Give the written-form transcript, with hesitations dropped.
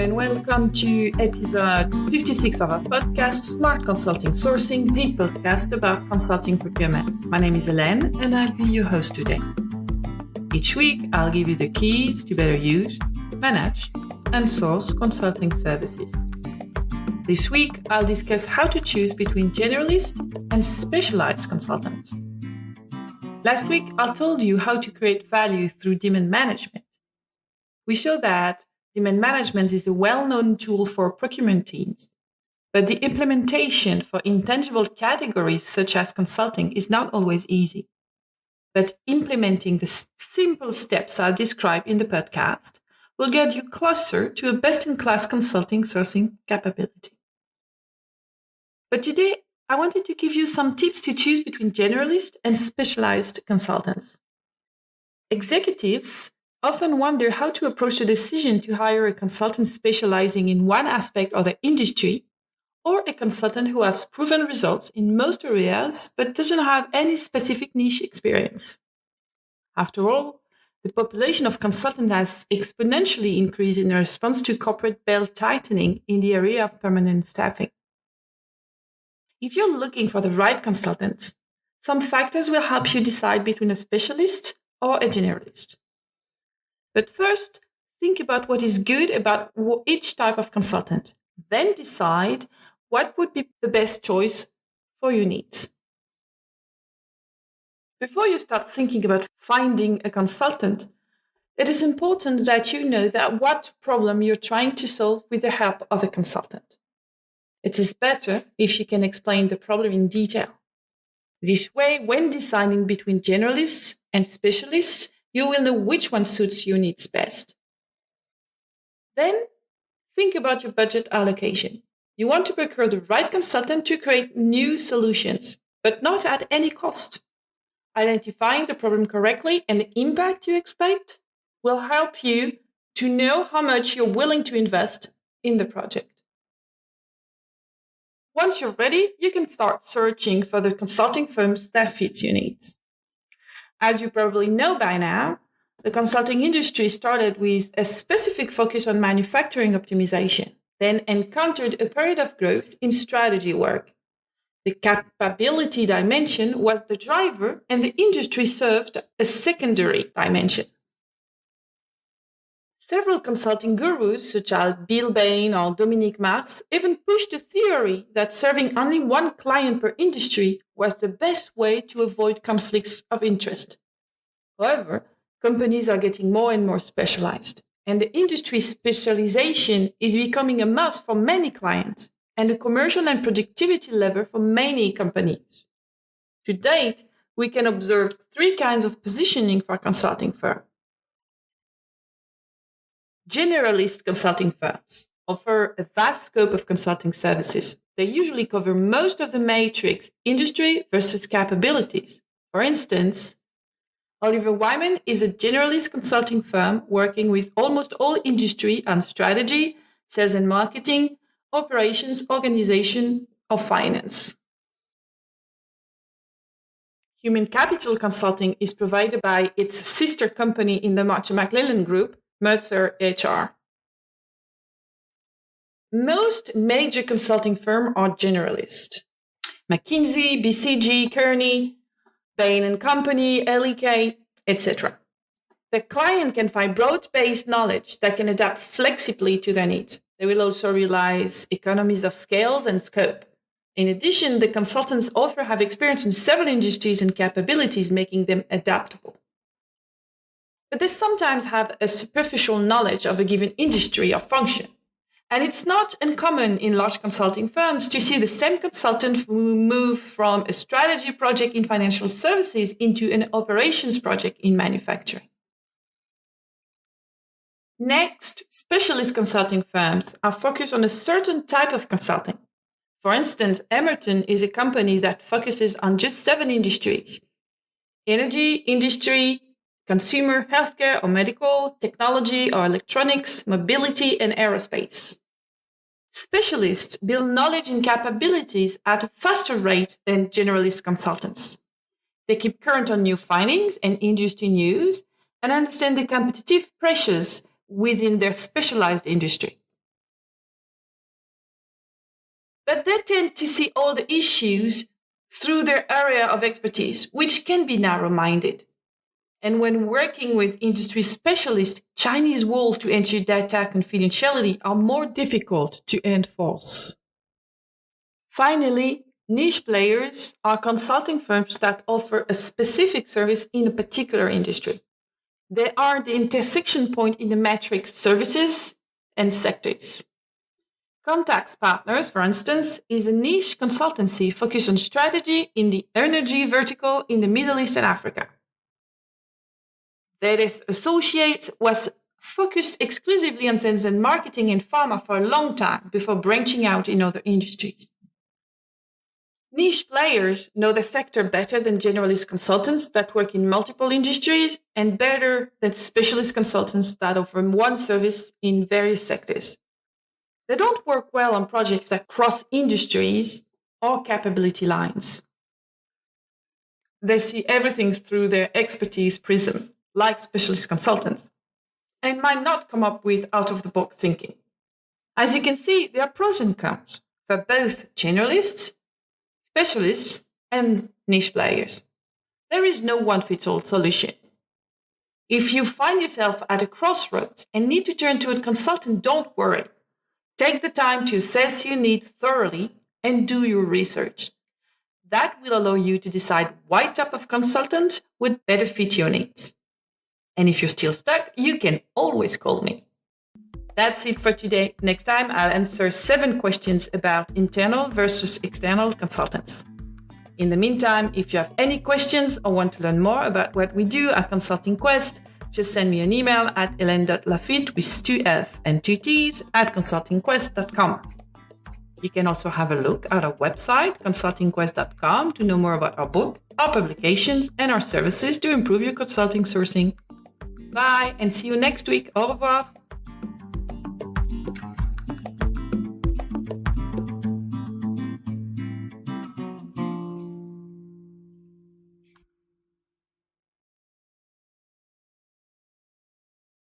and welcome to episode 56 of our podcast, Smart Consulting Sourcing, the podcast about consulting procurement. My name is Hélène, and I'll be your host today. Each week, I'll give you the keys to better use, manage, and source consulting services. This week, I'll discuss how to choose between generalist and specialized consultants. Last week, I told you how to create value through demand management. We saw that demand management is a well-known tool for procurement teams, but the implementation for intangible categories such as consulting is not always easy. But implementing the simple steps I described in the podcast will get you closer to a best-in-class consulting sourcing capability. But today, I wanted to give you some tips to choose between generalist and specialized consultants. Executives often wonder how to approach the decision to hire a consultant specializing in one aspect of the industry or a consultant who has proven results in most areas but doesn't have any specific niche experience. After all, the population of consultants has exponentially increased in response to corporate belt tightening in the area of permanent staffing. If you're looking for the right consultant, some factors will help you decide between a specialist or a generalist. But first, think about what is good about each type of consultant. Then decide what would be the best choice for your needs. Before you start thinking about finding a consultant, it is important that you know that what problem you're trying to solve with the help of a consultant. It is better if you can explain the problem in detail. This way, when deciding between generalists and specialists, you will know which one suits your needs best. Then, think about your budget allocation. You want to procure the right consultant to create new solutions, but not at any cost. Identifying the problem correctly and the impact you expect will help you to know how much you're willing to invest in the project. Once you're ready, you can start searching for the consulting firms that fits your needs. As you probably know by now, the consulting industry started with a specific focus on manufacturing optimization, then encountered a period of growth in strategy work. The capability dimension was the driver, and the industry served a secondary dimension. Several consulting gurus, such as Bill Bain or Dominique Mars, even pushed the theory that serving only one client per industry was the best way to avoid conflicts of interest. However, companies are getting more and more specialized, and the industry specialization is becoming a must for many clients and a commercial and productivity lever for many companies. To date, we can observe three kinds of positioning for consulting firms. Generalist consulting firms offer a vast scope of consulting services. They usually cover most of the matrix, industry versus capabilities. For instance, Oliver Wyman is a generalist consulting firm working with almost all industry on strategy, sales and marketing, operations, organization, or finance. Human capital consulting is provided by its sister company in the Marsh & McLennan Group, Mercer HR. Most major consulting firms are generalist. McKinsey, BCG, Kearney, Bain & Company, LEK, etc. The client can find broad-based knowledge that can adapt flexibly to their needs. They will also realize economies of scale and scope. In addition, the consultants often have experience in several industries and capabilities, making them adaptable. But they sometimes have a superficial knowledge of a given industry or function. And it's not uncommon in large consulting firms to see the same consultant who move from a strategy project in financial services into an operations project in manufacturing. Next, specialist consulting firms are focused on a certain type of consulting. For instance, Emerton is a company that focuses on just 7 industries: energy, industry, consumer, healthcare or medical, technology or electronics, mobility, and aerospace. Specialists build knowledge and capabilities at a faster rate than generalist consultants. They keep current on new findings and industry news and understand the competitive pressures within their specialized industry. but they tend to see all the issues through their area of expertise, which can be narrow-minded. And when working with industry specialists, Chinese walls to ensure data confidentiality are more difficult to enforce. Finally, niche players are consulting firms that offer a specific service in a particular industry. They are the intersection point in the matrix services and sectors. Contacts Partners, for instance, is a niche consultancy focused on strategy in the energy vertical in the Middle East and Africa. Their associate was focused exclusively on sales and marketing and pharma for a long time before branching out in other industries. Niche players know the sector better than generalist consultants that work in multiple industries and better than specialist consultants that offer one service in various sectors. They don't work well on projects that cross industries or capability lines. They see everything through their expertise prism, like specialist consultants, and might not come up with out-of-the-box thinking. As you can see, there are pros and cons for both generalists, specialists, and niche players. There is no one-fits-all solution. If you find yourself at a crossroads and need to turn to a consultant, don't worry. Take the time to assess your needs thoroughly and do your research. That will allow you to decide what type of consultant would better fit your needs. And if you're still stuck, you can always call me. That's it for today. Next time, I'll answer 7 questions about internal versus external consultants. In the meantime, if you have any questions or want to learn more about what we do at Consulting Quest, just send me an email at hélène.lafitte with 2 F and 2 T's at consultingquest.com. You can also have a look at our website, consultingquest.com, to know more about our book, our publications, and our services to improve your consulting sourcing. Bye, and see you next week. Au revoir.